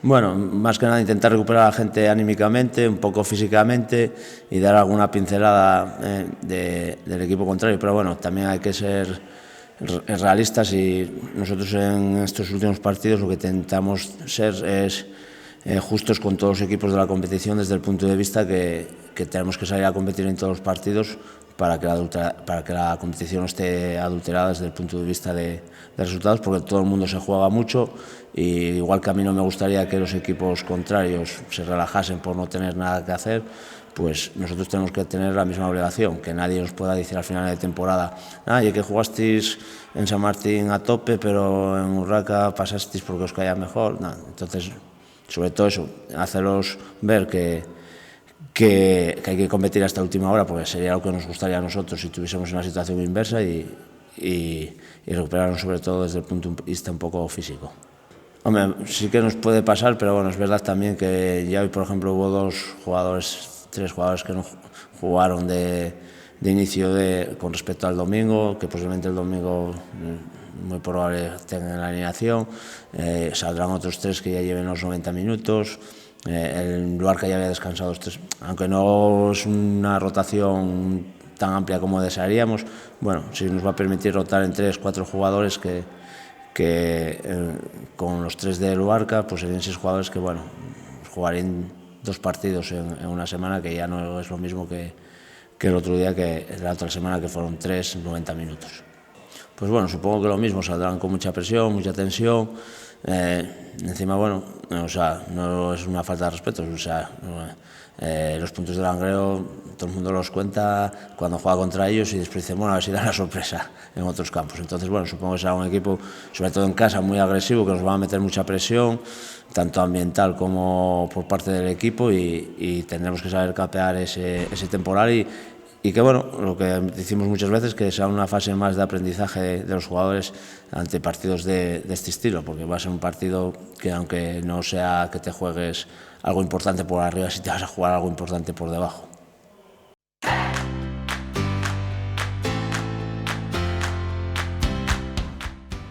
Bueno, más que nada intentar recuperar a la gente anímicamente, un poco físicamente y dar alguna pincelada del equipo contrario, pero bueno, también hay que ser realistas y nosotros en estos últimos partidos lo que intentamos ser es justos con todos los equipos de la competición desde el punto de vista que tenemos que salir a competir en todos los partidos para que la competición no esté adulterada desde el punto de vista de resultados, porque todo el mundo se juega mucho y igual que a mí no me gustaría que los equipos contrarios se relajasen por no tener nada que hacer, pues nosotros tenemos que tener la misma obligación, que nadie nos pueda decir al final de temporada y que jugasteis en San Martín a tope pero en Urraca pasasteis porque os caía mejor. Entonces, sobre todo eso, hacerlos ver que hay que competir hasta la última hora, porque sería lo que nos gustaría a nosotros si tuviésemos una situación inversa y recuperarnos sobre todo desde el punto de vista un poco físico. Hombre, sí que nos puede pasar, pero bueno, es verdad también que ya hoy, por ejemplo, hubo tres jugadores que no jugaron de inicio con respecto al domingo, que posiblemente el domingo muy probable tengan la alineación, saldrán otros tres que ya lleven los 90 minutos, el Luarca ya había descansado los tres, aunque no es una rotación tan amplia como desearíamos, bueno, sí nos va a permitir rotar en 3-4 jugadores que con los tres de Luarca pues serían 6 jugadores que bueno, jugarían 2 partidos en una semana, que ya no es lo mismo que el otro día, que la otra semana que fueron 90 minutos. Pues bueno, supongo que lo mismo, saldrán con mucha presión, mucha tensión, encima bueno, o sea, no es una falta de respeto, o sea, los puntos de Langreo todo el mundo los cuenta cuando juega contra ellos y después dicen, bueno, a ver si da la sorpresa en otros campos. Entonces, bueno, supongo que será un equipo, sobre todo en casa, muy agresivo, que nos va a meter mucha presión, tanto ambiental como por parte del equipo, y tendremos que saber capear ese temporal y que, bueno, lo que decimos muchas veces, que sea una fase más de aprendizaje de los jugadores ante partidos de este estilo, porque va a ser un partido que, aunque no sea que te juegues algo importante por arriba, sí te vas a jugar algo importante por debajo.